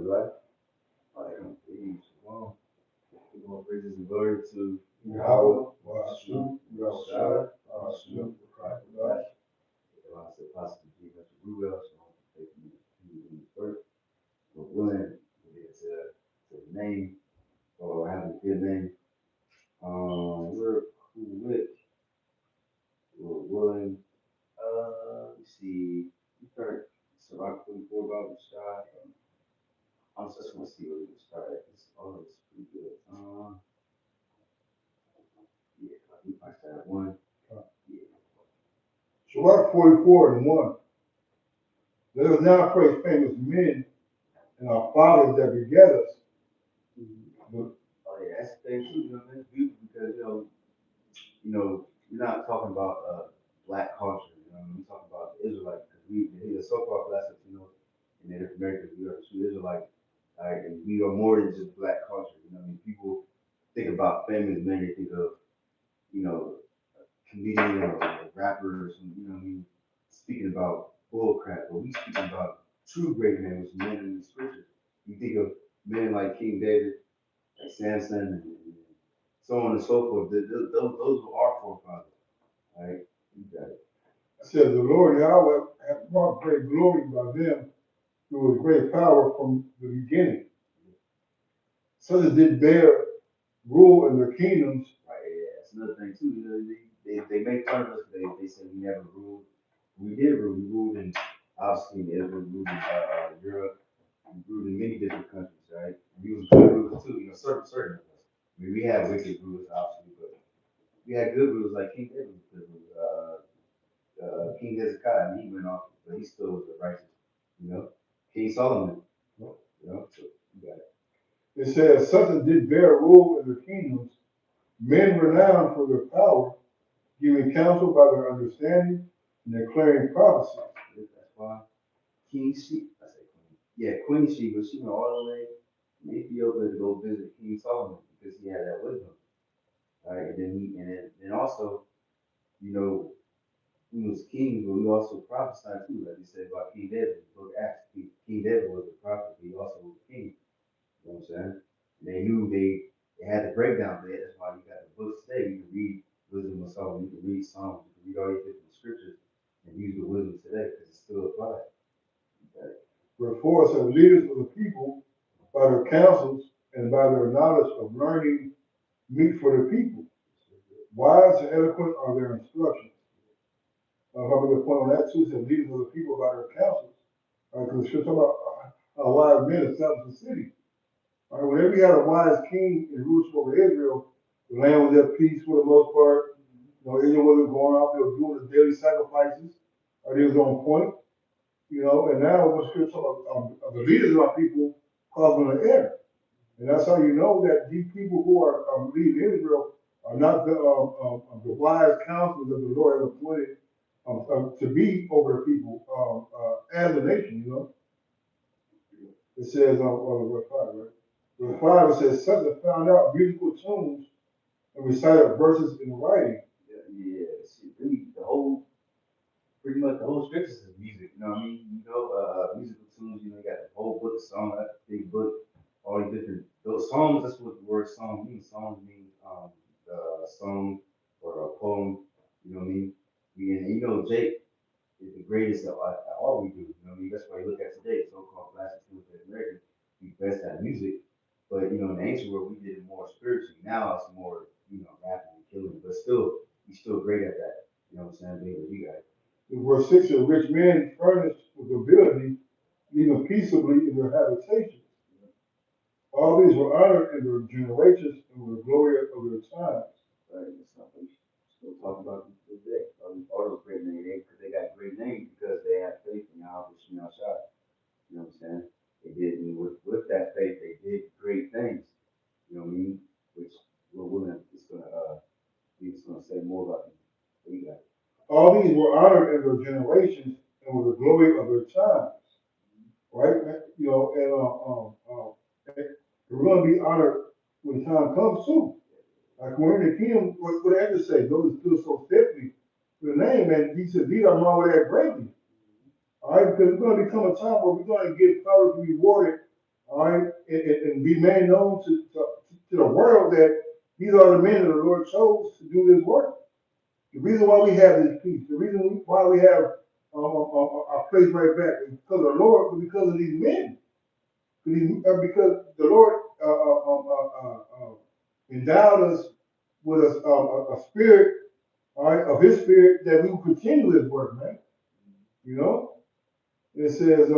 right? Like, well, more praises and glory to Yahweh, Yahweh, Wahashim, Shai, Yahushua, Wahashim, Rakadash. I said, Pastor G, Mr. Rubel, so I'm taking you first. We're willing to get to the name, or have a good name. We're cool with, we're willing. Let's see, you start Sirach 44 Bible Shai. I just want to see where we can start at. This all is pretty good. Yeah, we might start at one. Yeah. Sirach 44 and 1. Let us now praise famous men and our fathers that begat us. But Oh yeah, that's the thing too. That's beautiful because we're not talking about black culture. We're talking about the Israelites because we are so-called blessed, in Native Americans. We are true Israelites, and we are more than just black culture. People think about famous men, they think of you know comedian or rappers, and speaking about bull crap, but we speaking about true great men, which men in the scriptures. You think of men like King David, like Samson, and so on and so forth. Those were our forefathers, right? You got it. it says, the Lord Yahweh hath brought great glory by them through his great power from the beginning. Such as did bear rule in their kingdoms. Right, yeah, that's another thing too. They make fun of us. They say we never ruled. We did rule. We ruled in obviously in Israel, we ruled in Europe, we ruled in many different countries, right? We was good rulers too. Certain of us. We had wicked rulers, obviously, but we had good rulers like King David, was good ruler. King Hezekiah, he went off, but he still was a righteous, you know. King Solomon, so you got it. It says, such as did bear rule in their kingdoms, men renowned for their power, giving counsel by their understanding and declaring prophecy. That's why King Sheba, I say Queen, yeah, Queen Sheba, she went all the way from Ethiopia to go visit King Solomon because he had that wisdom, right? And then also, you know, we was kings, but we also prophesied too, like you said about King David. The book Acts, King David was a prophet, but he also was a king. You know what I'm saying? And they knew they had the breakdown there. That's why you got the books today. You can read Wisdom of Solomon, you can read Psalms, you can read all these different scriptures and use the wisdom today because it still applies. Okay? Wherefore, as leaders of the people, by their counsels and by their knowledge of learning, meet for the people. Wise and eloquent are their instructions. I'll have a good point on that too. Said leaders of the people by their counsels. Because the scripture about a wise man establish the city. Whenever you had a wise king and rulership over Israel, the land was at peace for the most part. Israel wasn't going out there doing the daily sacrifices. They was on point. And now when scripture about the leaders of our people causing an error. And that's how you know that these people who are leading Israel are not the wise counselors that the Lord has appointed to be over the people as a nation. It says on verse 5, right? Verse 5, it says, such as found out musical tunes and recited verses in writing. Yeah. See, pretty much the whole scriptures is music. You know what I mean? Musical tunes. You got the whole book of songs, that big book, all these different those songs. That's what the word song means. Songs mean song or a poem. You know what I mean? And Jake is the greatest at all we do. You know what I mean? That's why you look at today, so-called classic American, we best at music. But in the ancient world, we did it more spiritually. Now it's more, rapping and killing. But still, he's still great at that. You know what I'm saying? Being what you got. In verse 6 says, rich men furnished with ability, living peaceably in their habitations. All these were honored in their generations and were the glory of their times. Right, that's something we still talk about today. All those great names, because they got great names because they have faith in Yahweh Shemel Shai. You know what I'm saying? They did, and with that faith, they did great things. You know what I mean? Which he's gonna say more about them. What you got? All these were honored in their generations and were the glory of their times. Right? They're going to be honored when time comes too. Like when we're in the kingdom, what did Andrew say? Those still so stiffly to the name, and he said, these are marveled at greatly. All right, because it's going to become a time where we're going to get thoroughly rewarded all right, and be made known to the world that these are the men that the Lord chose to do this work. The reason why we have this peace, the reason why we have our place right back is because of the Lord, but because of these men. Because the Lord endowed us with a spirit, all right, of His spirit that we will continue His work, man. You know, it says,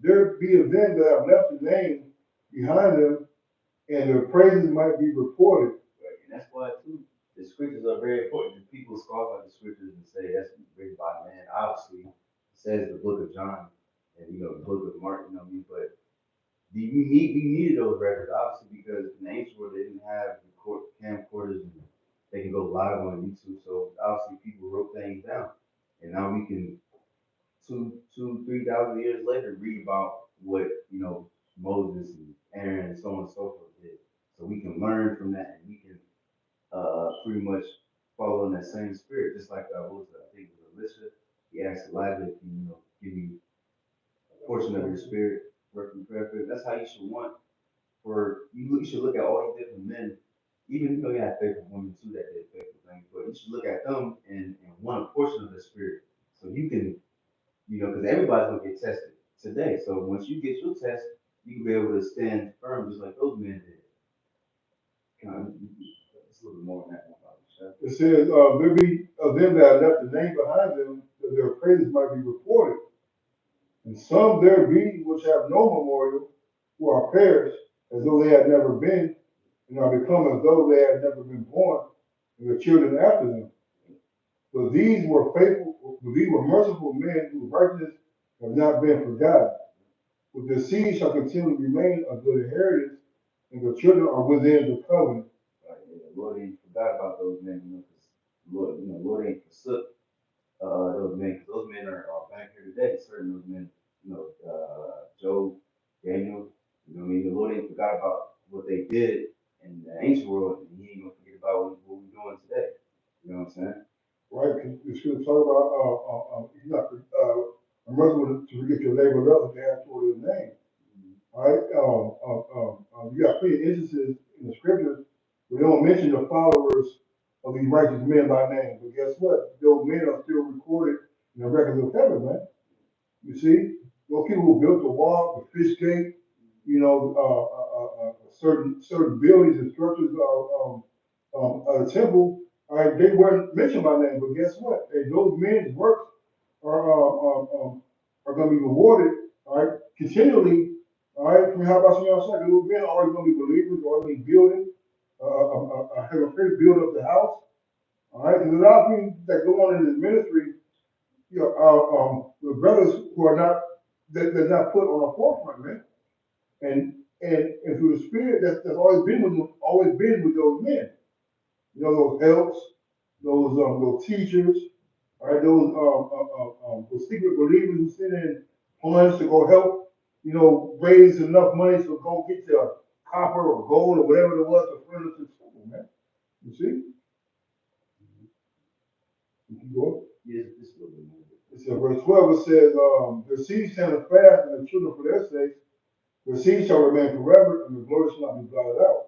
there be of them that have left the name behind them, and their praises might be reported. Right? And that's why too, the scriptures are very important. People scoff at the scriptures and say that's written by man. Obviously, it says the book of John and the book of Mark, but we needed those records, obviously, because in the ancient world they didn't have camcorders and they can go live on YouTube. So obviously people wrote things down. And now we can 3,000 years later read about what, Moses and Aaron and so on and so forth did. So we can learn from that and we can pretty much follow in that same spirit, just like what was it? I think it was Elisha. He asked Elijah, if give me a portion of your spirit, working prayer. That's how you should want for you. You should look at all these different men, even you have faithful women too that did faithful things, but you should look at them and want a portion of the spirit, so you can, because everybody's gonna get tested today. So once you get your test, you can be able to stand firm just like those men did. Kind of, it's a little bit more on that one. It says, there be of them that have left the name behind them, that their praises might be reported. And some there be which have no memorial, who are perished, as though they had never been, and are become as though they had never been born, and the children after them. But these were faithful, but these were merciful men whose righteousness have not been forgotten. But their seed shall continually remain a good inheritance, and the children are within the covenant. Yeah, the Lord ain't forgot about those men, because Lord ain't forsook those men, because those men are back here today. Certain those men, Job, Daniel, what I mean, the Lord ain't forgot about what they did in the ancient world, and He ain't gonna forget about what we're doing today. You know what I'm saying? Right? Because it's going to talk about, he's not, a merciful to forget your labor of love to have toward his name. All right? You got plenty of instances in the scriptures where they don't mention the followers of these righteous men by name. But guess what? Those men are still recorded in the records of heaven, man. You see? Those people who built the wall, the fish gate, certain buildings and structures of the temple, all right, they weren't mentioned by name, but guess what? Hey, those men's works are going to be rewarded, all right, continually, all right, from how about some outside? Those men are always going to be believers, always going to be building, have a faith, build up the house, all right. There's a lot of things that go on in this ministry, with brothers who are not they're not put on the forefront, man. And through the spirit that's always been with those men. Those helps, those teachers, all right, those secret believers who send in funds to go help, raise enough money to go get the copper or gold or whatever it was to furnish the temple, man. You see? You keep going. Yes, this a little bit more. It says, verse 12, it says, their seed stand fast, and the children for their sakes, their seed shall remain forever, and the glory shall not be blotted out.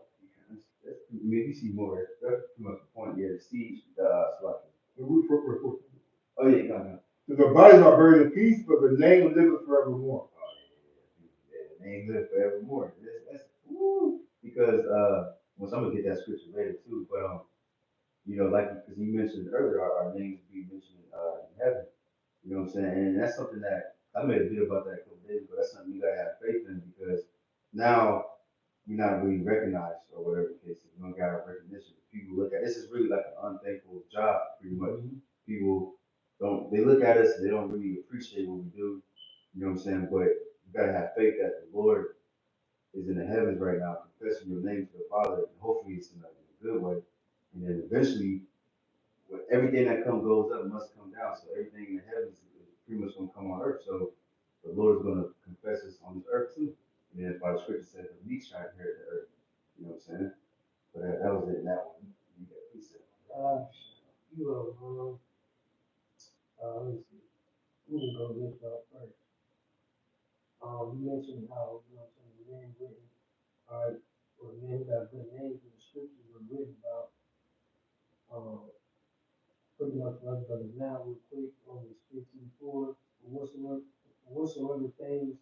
Maybe see more. That's pretty much the point. Yeah, the siege, slaughter. Oh yeah, no. Their bodies are buried in peace, but their name liveth forevermore. Oh yeah, the name lives forevermore. That's because once I'm gonna get that scripture later too, but like because you mentioned earlier, our names be mentioned in heaven. You know what I'm saying? And that's something that I made a video about that a couple days ago. That's something you gotta have faith in, because now you're not really recognized or whatever the case is. You don't got recognition. People look at this is really like an unthankful job, pretty much. People they look at us and they don't really appreciate what we do. You know what I'm saying? But you gotta have faith that the Lord is in the heavens right now, confessing your name to the Father, and hopefully it's in a good way. And then eventually, everything that goes up must come down. So everything in the heavens is pretty much gonna come on earth. So the Lord is gonna confess us on this earth too. And then by the scripture says the meek shall inherit the earth. You know what I'm saying? But that was it in that one. You got a piece of let me see. Let me go this route first. You mentioned how, men written, alright, or men who got good names in the scriptures were written about, um, pretty much for us brothers now, real quick, Romans 15:4, whatsoever things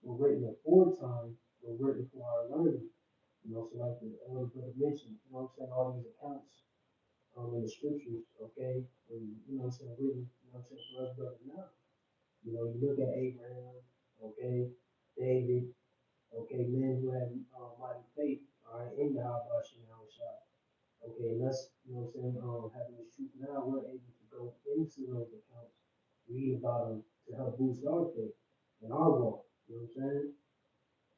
were written aforetime were written for our learning. You know, so like the elder brother mentioned, you know what I'm saying, all these accounts in the scriptures, okay, and, you know what I'm saying, written, you know what I'm saying, for us brothers now. You know, you look at Abraham, okay, David, okay, men who had mighty faith, all right, in Yahweh Shah. Okay, and that's, you know what I'm saying, having this truth now, we're able to go into those accounts, read about them to help boost our faith and our walk. You know what I'm saying?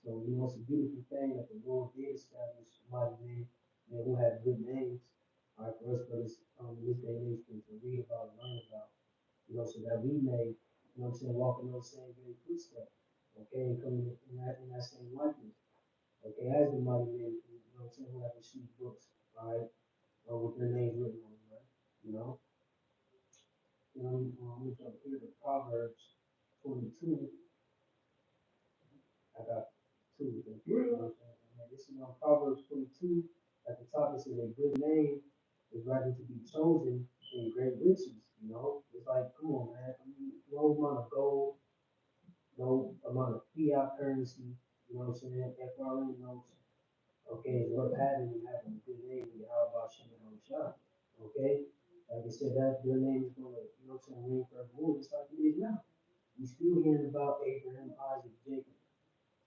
So, you know, it's a beautiful thing that the Lord did establish mighty men who have good names, all right, for us brothers in this day and age to read about and learn about, you know, so that we may, you know what I'm saying, walk in those same very footsteps, okay, and come in that same likeness, okay, as the mighty men, you know what I'm saying, who have received books, all right, with their names written on them, right, you know. I'm gonna jump here to Proverbs 22. I got two of them. You know what I'm saying? And this is on Proverbs 22. At the top, it says a good name is rather to be chosen than great riches. You know, it's like, come on, man. I mean, no amount of gold, no amount of fiat currency. You know what I'm saying? FRN notes. Okay, is worth having and having a good name. And how about Shimon Shah? Okay, like I said, that their name is gonna, you know what I'm saying, ring forevermore, just like it is now. We still hearing about Abraham, Isaac, Jacob.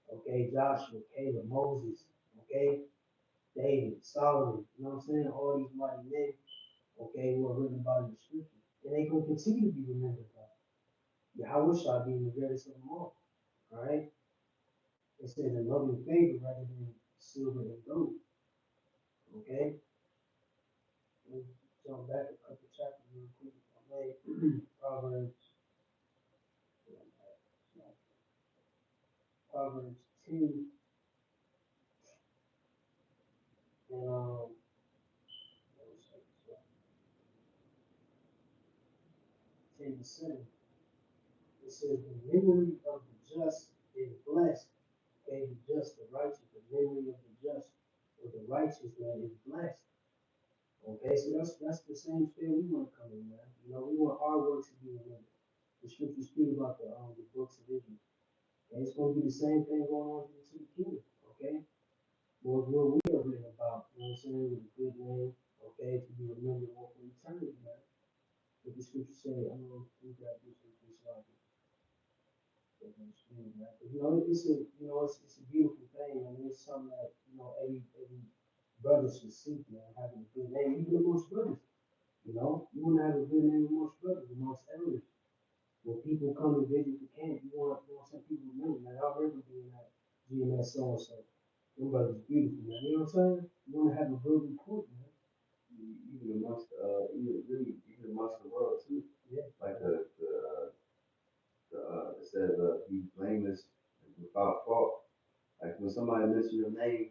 Okay, Joshua, Caleb, Moses, okay, David, Solomon, you know what I'm saying? All these mighty men, okay, who are written about in the scriptures. And they gonna continue to be remembered by. Yahweh shall be in the greatest of them all. Alright? It says in loving favor rather than silver and gold. Okay? Let's jump back a couple chapters real quick if I may. Proverbs 10 and 10:7. It says the memory of the just is blessed. Okay, the just, the righteous, the memory of the just or the righteous man is blessed. Okay, so that's the same spirit we want to come in, man. You know, we want our works to be remembered. The scriptures speak about the books of Israel. Okay, it's going to be the same thing going on into the kingdom. Okay, what we are written about, you know what I'm saying, with a good name. Okay, to be remembered for eternity, man. What the scriptures say, I know we got this like you know, it's a beautiful thing, and it's something that you know every brother should seek, man, having a good name, even amongst brothers. You know, you want to have a good name amongst brothers, amongst elders. When people come to visit the camp, you want some people to remember, man. I remember being at GMS so and so. Them brothers beautiful, man. You know what I'm saying? You want to have a good report, man. Even amongst the world too. Yeah. Like it says be blameless and without fault. Like when somebody mentions your name,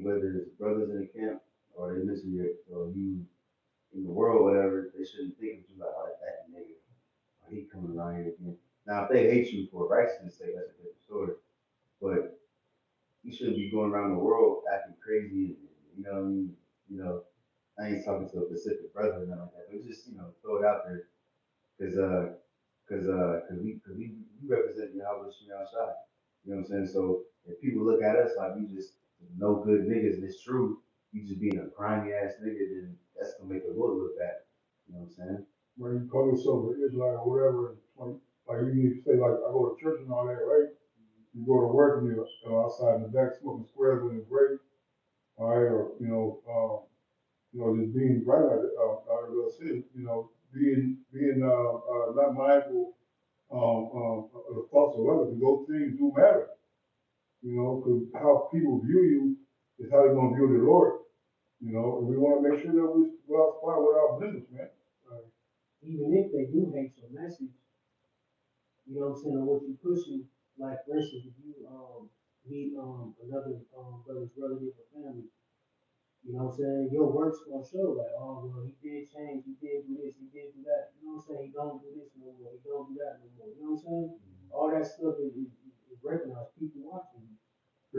whether it's brothers in the camp or they mention your or you in the world, whatever, they shouldn't think of you like that nigga. Or he coming around here again. Now if they hate you for righteousness' sake, that's a different story. But you shouldn't be going around the world acting crazy and you know what I mean, you know, I ain't talking to a specific brother or nothing like that, but just, throw it out there. Cause we represent Yahweh Shemel Shai. You know what I'm saying? So if people look at us like we just no good niggas and it's true, you just being a grimy ass nigga, then that's gonna make the Lord look bad. You know what I'm saying? When you call yourself an Israelite or whatever, like you need to say like I go to church and all that, right? You go to work and you're outside in the back smoking squares when it's break, all right, or just being right like I said, being not mindful of the thoughts of others, and those things do matter, because how people view you is how they're gonna view the Lord, and we want to make sure that we well spot with our business, man. Even if they do hate your message, you know what I'm saying, or what you pushing, like for instance, if you meet another brother's relative or family, you know what I'm saying, your work's gonna show like, oh well, he did change, he did do this, he did do that, you know what I'm saying, he don't do this no more, he don't do that no more, you know what I'm saying? All that stuff is recognized, people watching you.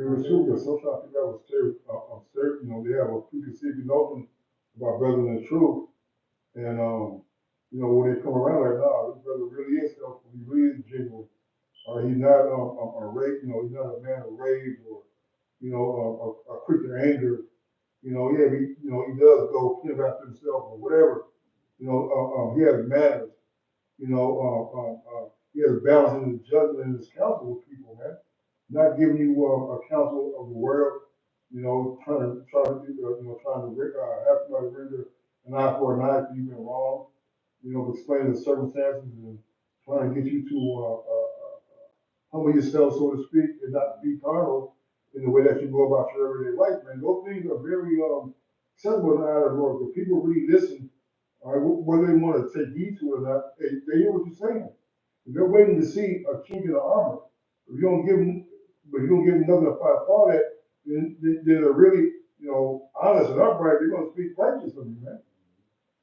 Very true, because sometimes people have you know, they have a preconceived notion about brother in the truth. And, you know, when they come around like, nah, this brother really is helpful, he really is genuine. Or he's not a rage, you know, he's not a man of rage or, you know, a quick to anger. You know, yeah, you know, he does go clean after himself or whatever. You know, he has manners. You know, he has balance in his judgment and his counsel with people, man. Not giving you a counsel of the world. You know, trying to have somebody render an eye for an eye if you've been wrong. You know, explaining the circumstances and trying to get you to humble yourself, so to speak, and not be carnal in the way that you go about your everyday life, man. Those things are very acceptable in the eye of the Lord. If people really listen, all right, whether they want to take heed to it or not, they hear what you're saying. If they're waiting to see a king in the armor, if you don't give them, but you don't give them nothing to fight for that, then they're really, you know, honest and upright. They're going to speak righteous of you, man.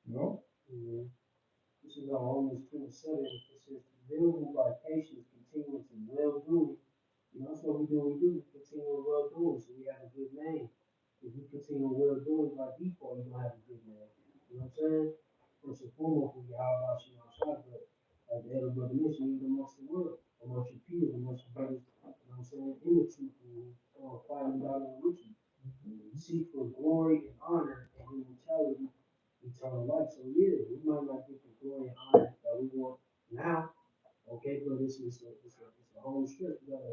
You know. Mhm. This is Romans 27. It says, "Them who by patience continue to well doing." You know, that's what we do. We do continue in well doing, so we have a good name. If you continue in well doing by default, you're gonna have a good name. You know what I'm saying? First and foremost, we how about you outside, but like the elder brother mentioned, even amongst the world, amongst your peers, amongst your brothers, you know what I'm saying, in the truth, who are fighting battle with you. Seek for glory and honor and immortality, eternal life. So yeah, we might not get the glory and honor that we want now, okay, but it's a whole script. You gotta,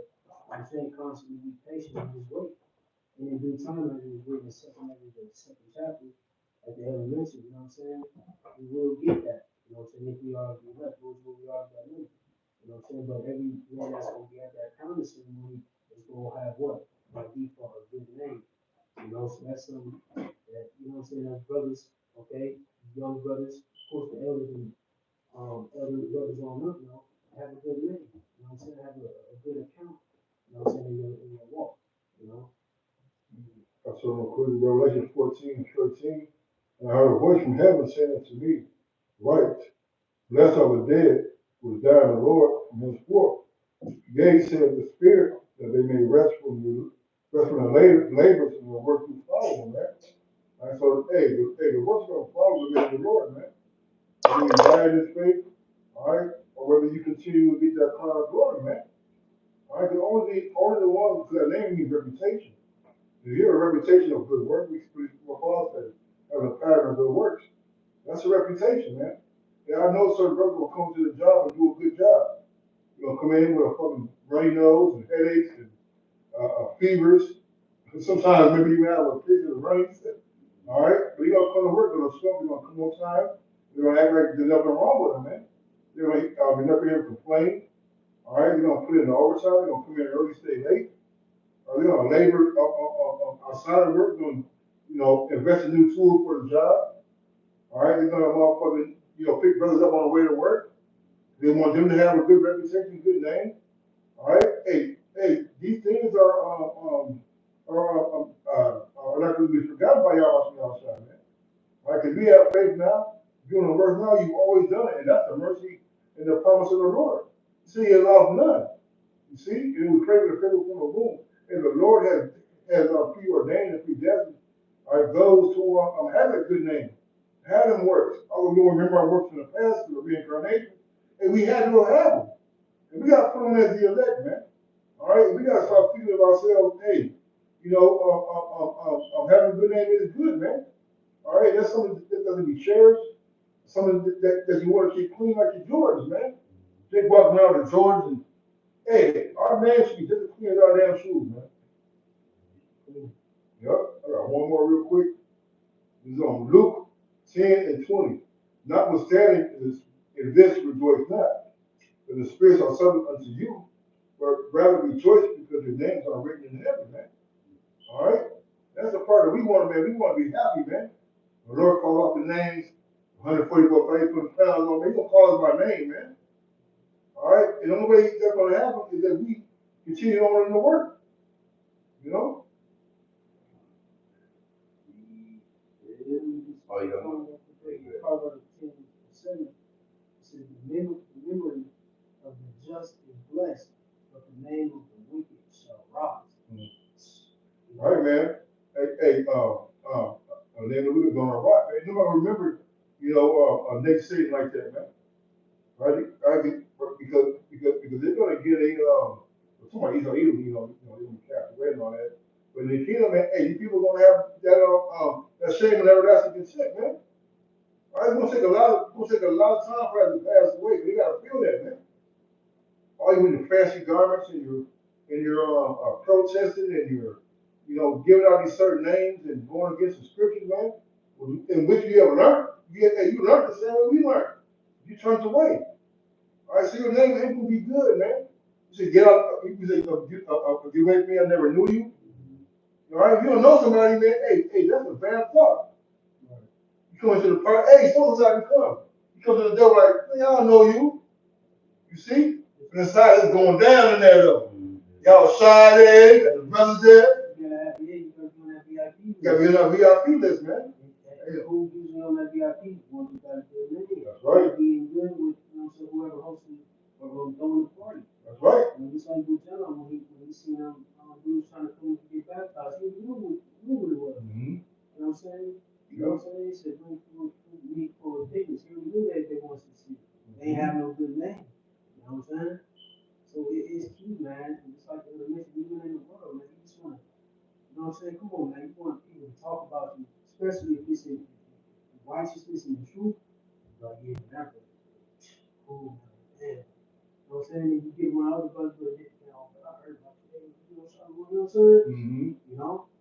I'm saying, constantly be patient and just wait. And in due time, as it was written in the second chapter, at the elementary, you know what I'm saying? We will get that. You know what I'm saying? If we are the elect, those who we are that new. You know what I'm saying? But every man that's gonna be at that counter ceremony is gonna have what? By default a good name. You know, so that's something that, you know what I'm saying, as brothers, okay, young brothers, of course the elders and elder brothers on up, you know, have a good name. You know what I'm saying? Have a good account, you know what I'm saying, in your walk, you know. I saw real quick Revelation 14 and 13. And I heard a voice from heaven saying unto me, "Write, blessed are the dead who die in the Lord from henceforth. Yea, said the Spirit, that they may rest from the labors and the work you follow them, man." And so, the work's going to follow the man of the Lord, man. Whether you die in this faith, all right, or whether you continue to get that crown of glory, man. All right, only the one, because that name means reputation. If you have a reputation of good work, what Paul said, having a pattern of good works, that's a reputation, man. Yeah, I know certain brothers will come to the job and do a good job. You know, come in with a fucking runny nose and headaches and fevers. Sometimes maybe even have a picture of running. All right, but you gotta come to work. They're gonna show up. They're gonna come on time. They're gonna act like there's nothing wrong with them, man. They're gonna be never here to complain. All right, they're gonna put in the overtime. They're gonna come in early, stay late. Or they're gonna labor outside of work. They're gonna, you know, invest in new tools for the job. All right, they're gonna motherfucking, you know, pick brothers up on the way to work. They want them to have a good reputation, good name. All right, these things are not going to be forgotten by y'all on the outside, man. All right, because we have faith now. Doing the work now, you've always done it, and that's the mercy and the promise of the Lord. See, He allows none. You see, and we pray for the favor from the womb. And the Lord has preordained and predestined those who have a good name, have them works. Although we don't remember our works in the past through the reincarnation, and we had to have them. And we got to put them as the elect, man. All right, we got to start thinking of ourselves. Hey, you know, having a good name is good, man. All right, that's something that doesn't be cherished. Something that you want to keep clean like your Jordans, man. They walking around with Jordans and hey, our man should be just as clean as our damn shoes, man. Yep. I got one more real quick. This is on Luke 10 and 20. Notwithstanding in this rejoice not, but the spirits are subject unto you, but rather rejoice because your names are written in heaven, man. All right? That's the part that we want, man. We want to be happy, man. The Lord calls out the names, 144 faithful pounds on me. He's going to call us by name, man. All right? And the only way that's going to happen is that we continue on in the work. You know? Oh, yeah. Proverbs 10:7. It says, the memory of the just is blessed, but the name of the wicked shall rise. All right, man. Then we were going to rock, man. Nobody remember, next city like that, man. Right? Because they're gonna get somebody they gonna cast away and all that. But in the kingdom, man, hey, you people gonna have that shame and everlasting consent, man. All right, it's gonna take a lot of time for that to pass away. You gotta feel that, man. All you in your fancy garments and your protesting and giving out these certain names and going against the scriptures, man, in which you have learned. You learned the same way we learned. You turned away. All right, so your name ain't gonna be good, man. You say, get out, you say, get away from me, I never knew you. All right, if you don't know somebody, man, hey, that's a bad thought. You come into the party, hey, so I can come. You come to the door like, hey, I don't know you. You see? And inside it's going down in there though. Y'all shy there, got the brothers there. You gotta be on that VIP list. You gotta be on that VIP list, man. And who usually on that VIP one who got a good name. That's right. Being good with so whoever hosting or throwing the party. That's right. And just like with John, when he seen him, he was trying to come to get baptized. He knew what it was. Mm-hmm. You know what I'm saying? You know what I'm saying? He said, bring meat for repentance. He knew that they want to see. They ain't have no good name. You know what I'm saying? So it's key, man. It's like in the mission, even in the world, man. You just want to, you know what I'm saying? Come on, man. You want people to talk about you, especially if it's in righteousness and the truth. Like, yeah, that was cool, man. Damn. You know what I'm saying? And you get around other brothers, but I heard about you. You know what I'm saying? Mm-hmm. You know?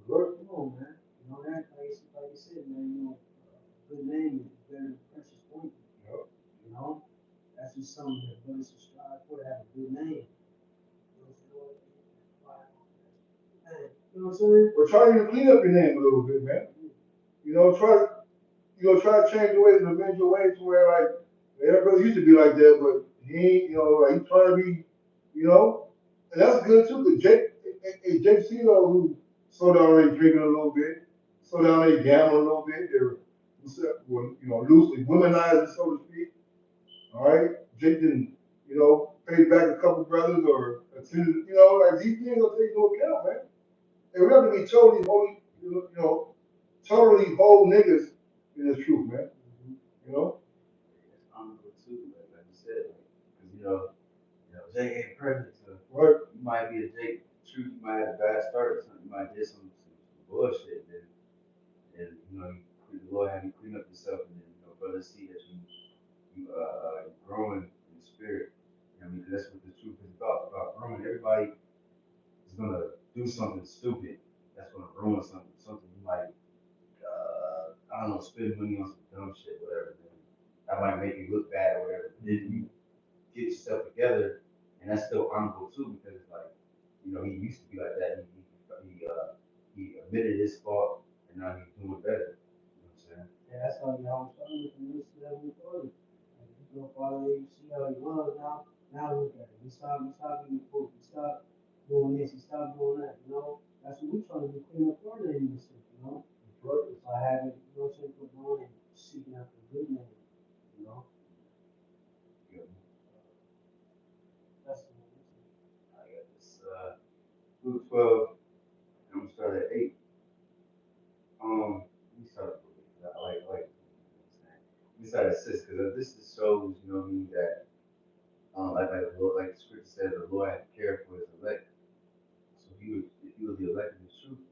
Right. Come on, man. You know that, like you said, man. Good name is very precious point. Yep. You know, that's just something that brothers should strive for to have a good name. You know what I'm saying? Or try to clean up your name a little bit, man. Try to change your ways and amend your ways to where like everybody used to be like that, but he ain't, like he's trying to be, and that's good too. Cause Jake CeeLo who slow down their drinking a little bit, slow down their gambling a little bit, they're loosely womanizing, so to speak. All right, Jake didn't, pay back a couple brothers or attended, like these things are taken into account, man. And we have to be totally holy, totally whole niggas in this truth, man. You know? It's honorable too, like you said, because Jake ain't perfect, so Right. you might be a Jake true, you might have a bad start or something, you might get some bullshit, and the Lord have you clean up yourself, and then brothers see that you growing in the spirit. You know what I mean? 'Cause that's what the truth is about. It's about growing. Everybody is gonna do something stupid that's gonna ruin something. Something you might, I don't know, spend money on some dumb shit, whatever. That might make you look bad or whatever. But then you get yourself together, and that's still honorable too, because it's like, he used to be like that. He admitted his fault, and now he's doing better. You know what I'm saying? Yeah, that's how y'all started from this level forward. Father, you see how he was now. Now look at it. He stopped being cool. He stopped doing this. He stopped doing that. That's what we're trying to do. Clean up our name and stuff. That's right. By having, put on and seeking after a good name. Yeah. That's I got this Luke 12. I'm gonna start at 8. Let me start at 8. I like. Let me start at 6 because this just shows, that like the scripture says, the Lord had to care for his elect. So if he was the elect in the truth,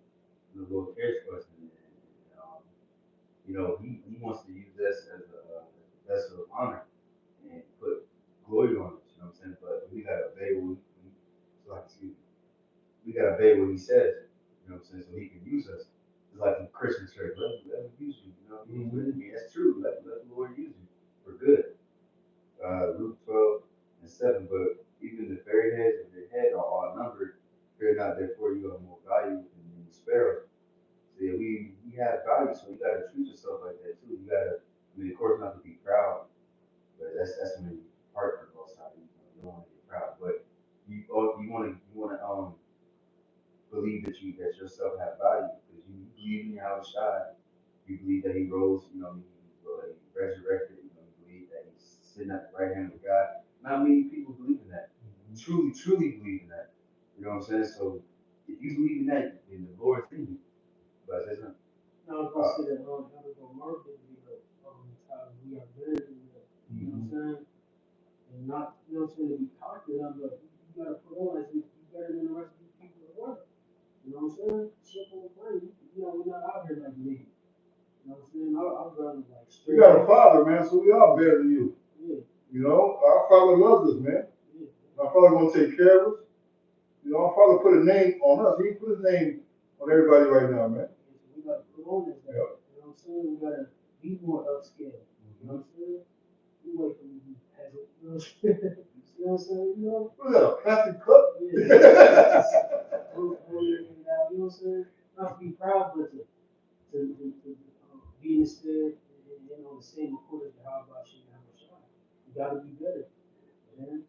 the Lord cares for us, and he wants to use us as a vessel of honor and put glory on us. You know what I'm saying? But we gotta obey we gotta obey what he says. You know what I'm saying? So he can use us. It's like in Christian church, let him use you. I mean, that's true. Let the Lord use you for good. Luke 12:7. But even the very hairs of your head are all numbered. Fear not, therefore you are more valuable than the sparrows. So yeah, we have value, so you gotta treat yourself like that too. Of course, not to be proud, but that's when you part for the most time. You don't want to get proud, but you want to believe that yourself have value because you believe in Yahweh Shai. You believe that he rose, he resurrected. You believe that he's sitting at the right hand of God. Not many people believe in that. Truly, truly believe in that. You know what I'm saying? So if you believe in that, then the Lord's in you. But that's not. I was gonna say that, Elder Martin, how we are better than them, you know what I'm saying? And not, you know what I'm saying, to be cocky enough, but you gotta put on as if you're better than the rest of these people at work. You know what I'm saying? Simple and plain. You know, we're not out here like me. You know what I'm saying? I'd rather like You straight got a up. father, man, so we are better than you. Yeah, You know, our father loves us, man. yeah. Our father gonna take care of us. You know, our father put a name on us. He put his name on everybody right now, man. So we gotta put on as that. Yeah. You know what I'm saying? We gotta be more upscale. You know what I'm saying? We wait for you to be peasant. You know what I'm saying? You know what I'm saying? You know? What is that, a plastic cup? Yeah. You know what I'm saying? Not to be proud, but to be in the spirit and on the same accord as the how about you and how much you gotta be better. Man.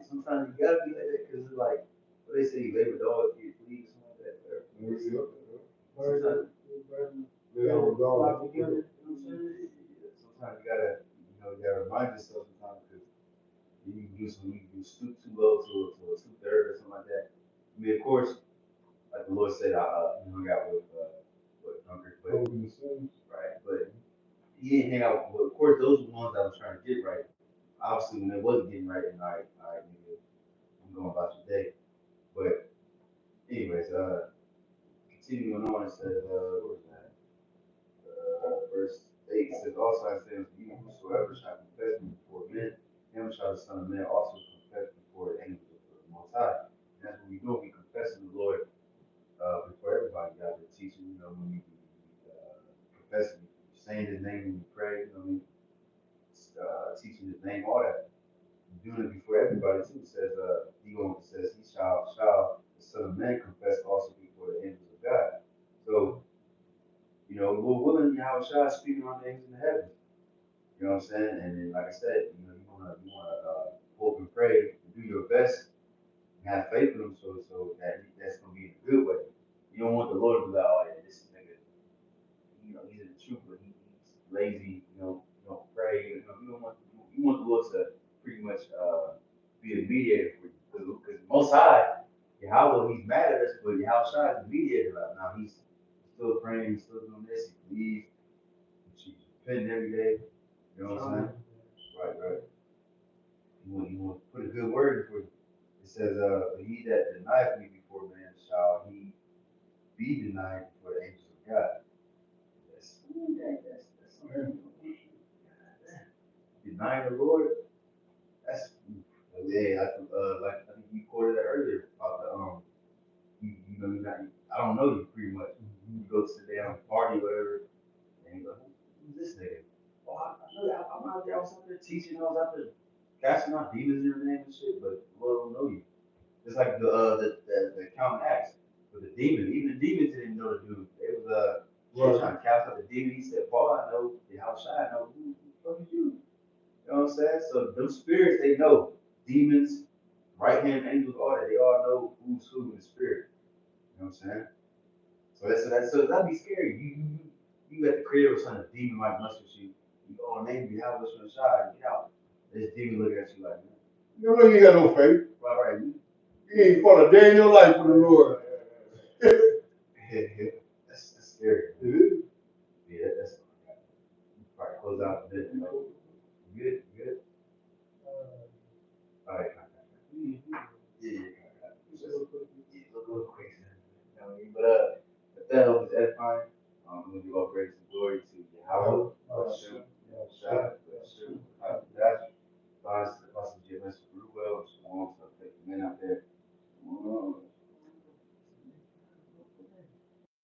Sometimes you gotta be like that because it's like, what they say, labor dog, kids leave, something like that. Sometimes, sometimes you gotta, you gotta remind yourself sometimes because you can do some, you can stoop too low to a 2/3 or something like that. I mean, of course, like the Lord said, you hung out with drunkards, but right, but he didn't hang out with. Of course, those were the ones I was trying to get right. Obviously, when it wasn't getting right, then I nigga, I'm going about your day. But anyways, continuing on, it says, what was that? Verse 8 says, also I say unto you, whosoever shall confess me before men, him shall the Son of Man also confess before the angels of the Most High. And that's what we do. We confess the Lord before everybody. God will teach you, when you confess, saying His name when you pray, teaching His name, all that. Doing it before everybody too. It says, he shall the Son of Man confess also before the angels of God. So, we're willing, Yahweh speaking on things in the heavens. You know what I'm saying? And then, like I said, you wanna hope and pray and do your best and have faith in Him, so that's gonna be in a good way. You don't want the Lord to be like, oh yeah, this nigga, he's in the truth, but he's lazy. You don't pray. You want the Lord to pretty much be a mediator for you, because Most High, Yahweh, He's mad at us, but Yahweh Shai is the mediator right now. He's still praying, he's still doing this. He believes, he's repenting every day. You know what I'm saying? Right. You want to put a good word for you. It says, he that denieth me before man shall he be denied before the angels of God. That's denying the Lord. That's yeah. I think you quoted that earlier about you're not. I don't know you pretty much. You go sit down, party, whatever, and you go, who's this nigga? Oh, I know that. I'm out there. I was out there teaching. I was out there casting out demons in your name and shit, but the Lord don't know you. It's like the Count Acts with the demon. Even the demons didn't know the dude. They was trying to cast out the demon. He said, Paul, I know the house I know who the fuck is you? You know what I'm saying? So them spirits, they know. Demons, right hand angels, all that. They all know who's who in the spirit. You know what I'm saying? So that'd be scary. You at the crib or something, a demon might mess with you. You go on name, you have what's from the side, get out. This demon looking at you like, man. You know you got no faith. Right. You ain't fought a day in your life for the Lord. That's scary. It is. Yeah, that's probably close out the bit. You good? All right, yeah. Look quick. You know what I mean? But that was edifying. I'm gonna give all praise and glory to Yahweh.